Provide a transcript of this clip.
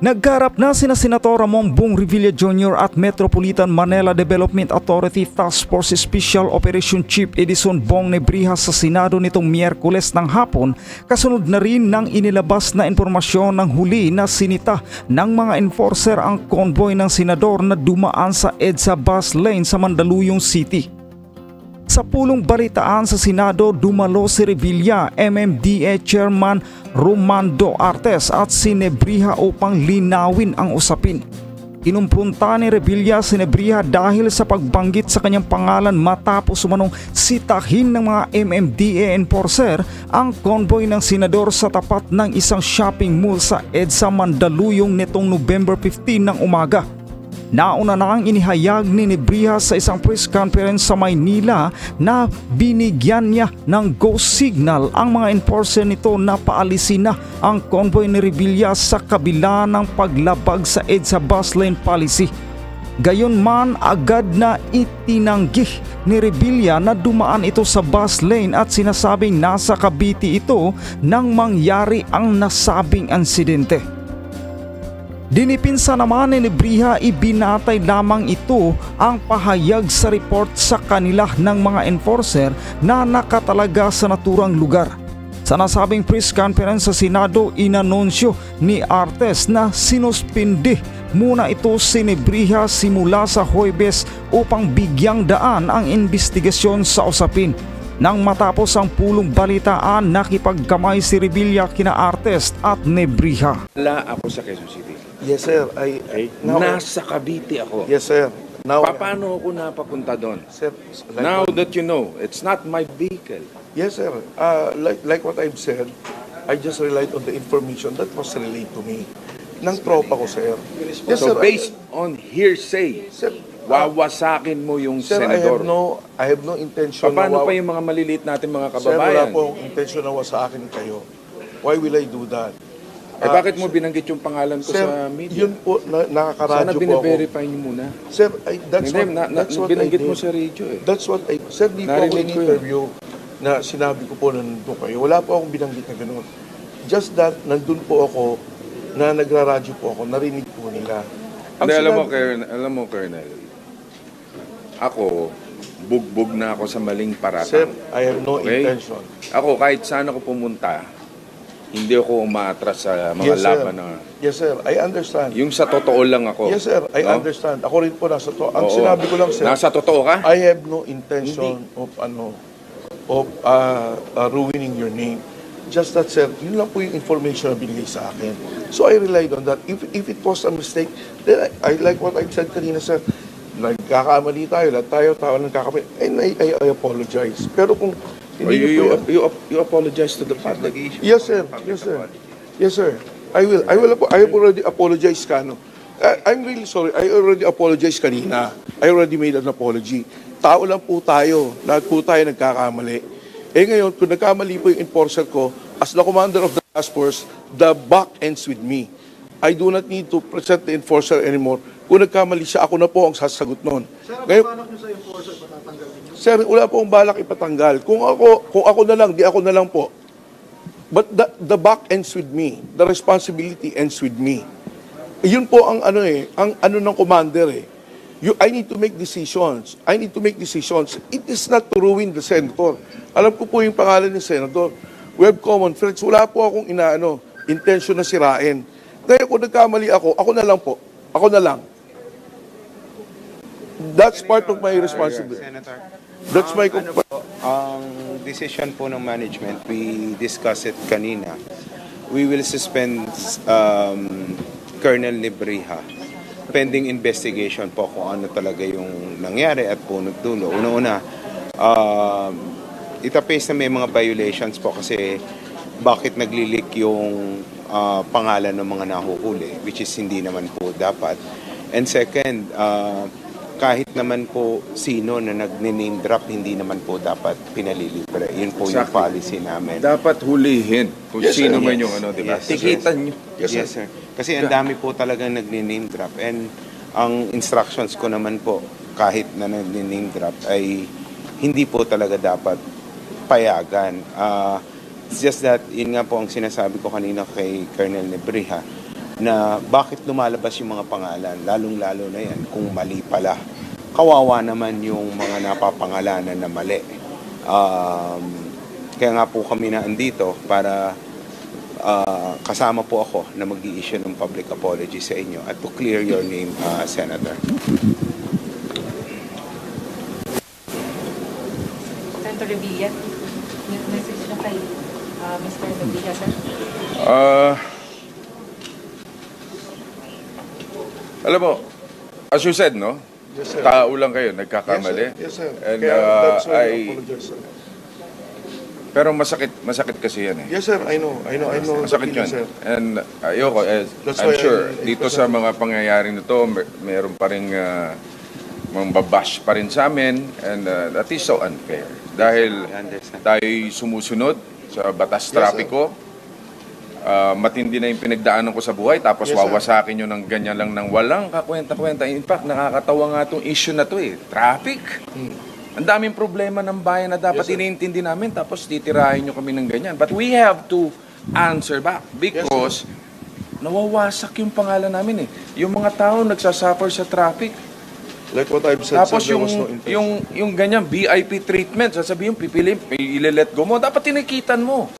Nagkarap na sina Senator Ramon Bong Revilla Jr. at Metropolitan Manila Development Authority Task Force Special Operation Chief Edison Bong Nebrija sa Senado nitong Miyerkules ng hapon, kasunod na rin ng inilabas na impormasyon ng huli na sinita ng mga enforcer ang convoy ng senador na dumaan sa EDSA bus lane sa Mandaluyong City. Sa pulong balitaan sa Senado, dumalo si Revilla, MMDA Chairman Romando Artes at si Nebrija upang linawin ang usapin. Kinumpronta ni Revilla si Nebrija dahil sa pagbanggit sa kanyang pangalan matapos umanong sitahin ng mga MMDA enforcer ang convoy ng senador sa tapat ng isang shopping mall sa EDSA Mandaluyong nitong November 15 ng umaga. Nauna na ang inihayag ni Nebrija sa isang press conference sa Maynila na binigyan niya ng go signal ang mga enforcer nito na paalisin na ang convoy ni Revilla sa kabila ng paglabag sa EDSA bus lane policy. Gayunman, agad na itinanggi ni Revilla na dumaan ito sa bus lane at sinasabing nasa Cavite ito nang mangyari ang nasabing insidente. Dinipinsa naman ni Nebrija, ibinatay lamang ito ang pahayag sa report sa kanila ng mga enforcer na nakatalaga sa naturang lugar. Sa nasabing press conference sa Senado, inanunsyo ni Artes na sinuspindi muna ito si Nebrija simula sa Huwebes upang bigyang daan ang investigasyon sa usapin. Nang matapos ang pulong balitaan, nakipagkamay si Revilla kina Artes at Nebrija. Wala ako sa Quezon City. Yes, sir. Nasa Cavite ako. Yes, sir. Now, Paano ako napapunta doon? sir, Now that you know, it's not my vehicle. yes, sir. Like what I've said, I just relied on the information that was relayed to me. Nang tropa ko, sir. Yes, So sir. based on hearsay, Sir, wawasakin mo yung sir, senador. I have no intention Paano na pa yung mga maliliit natin mga Sir, kababayan? wala pong intention na sa akin kayo. Why will I do that? Bakit mo binanggit yung pangalan ko Sir, sa media? yun po, Sana nakakaradyo po ako. bine-verify niyo muna. Sir, that's Hindi, what I binanggit did. mo sa radio eh. That's what I... Sir, di po ako Narinig ko yun. in-interview na sinabi ko po na nandun kayo. Wala po akong binanggit na gano'n. Just that, nandun po ako, na nagraradyo po ako, narinig po nila. Hindi, alam mo, Colonel, ako, bugbog na ako sa maling Sir, paratang. I have no Okay? intention. Ako, kahit saan ako pumunta, hindi ako umaatras sa mga Yes, sir. laban na... Yes, sir. I understand. Yung sa totoo lang ako. Yes, sir. I No? understand. Ako rin po nasa to. Ang Oo. sinabi ko lang, sir, Nasa totoo ka? I have no intention of ruining your name. Just that, sir, yun lang po yung information na binigay sa akin. So I relied on that. If it was a mistake, then I like what I said kanina, sir. Nagkakamali tayo, lahat tayo, tao nagkakamali. And I apologize. Pero kung hindi niyo po yan- You apologize to the public. Yes, sir. Yes, sir. Yes, sir. I will. I have already apologized, Kano. I'm really sorry. I already apologized kanina. I already made an apology. Tao lang po tayo. Lahat po tayo nagkakamali. Eh ngayon, kung nagkamali po yung enforcer ko, as the commander of the task force, the buck ends with me. I do not need to present the enforcer anymore. Kung nagkamali siya, ako na po ang sasagot noon. Ngayon, sir, wala po akong balak ipatanggal. Kung ako na lang, di ako na lang po. But the buck ends with me. The responsibility ends with me. Yun po ang ang ng commander eh. I need to make decisions. I need to make decisions. It is not to ruin the senator. Alam ko po yung pangalan ng senador. We have common friends. Wala po akong intention na sirain. Kaya kung nagkamali ako na lang po. Ako na lang. That's part of my responsibility. Senator, That's my... ang decision po ng management, we discussed it kanina. We will suspend Colonel Nebrija pending investigation po kung ano talaga yung nangyari at punot dulo. Una-una, itapes na may mga violations po kasi bakit naglilik yung pangalan ng mga nahuhuli, which is hindi naman po dapat. And second, kahit naman po sino na nag-name drop, hindi naman po dapat pinalilibre. Yun po yung policy namin. Dapat hulihin kung Yes, sino sir. man yung di ba? Yes, Tikitan nyo. Yes, sir. Kasi ang dami po talagang nag-name drop. And ang instructions ko naman po, kahit na nag-name drop, ay hindi po talaga dapat payagan. It's just that, yun nga po ang sinasabi ko kanina kay Colonel Nebrija, na bakit lumalabas yung mga pangalan, lalong-lalo na yan kung mali pala. Kawawa naman yung mga napapangalanan na mali. Kaya nga po kami na andito para kasama po ako na mag-i-issue ng public apology sa inyo at to clear your name, Senator. Senator Revilla, yung message na kay Mr. Revilla, sir? Alam mo, as you said, no? Yes, sir. Tao lang kayo, nagkakamali. Yes, sir. And Kaya that's why I I... apologize, sir. Pero masakit kasi yan eh. Yes, sir. I know the Masakit feeling, yun. sir. And ayoko, That's I'm why sure, I dito sa mga pangyayaring nito, meron pa rin mambabash pa rin sa amin, and that is so unfair. Dahil I understand. tayo'y sumusunod sa batas trapiko, matindi na yung pinagdaanan ko sa buhay, tapos Yes, sir. wawasakin nyo ng ganyan lang ng walang kakwenta-kwenta. In fact, nakakatawa nga itong issue na to eh, traffic. Ang daming problema ng bayan na dapat Yes, sir. iniintindi namin, tapos titirahin nyo kami ng ganyan. But we have to answer back because nawawasak yung pangalan namin eh. Yung mga tao nagsasuffer sa traffic. Like what I've said, Tapos sir, there was no intention. yung ganyan VIP treatment, sasabihin pipili, may ile-let go mo, dapat tinikitan mo.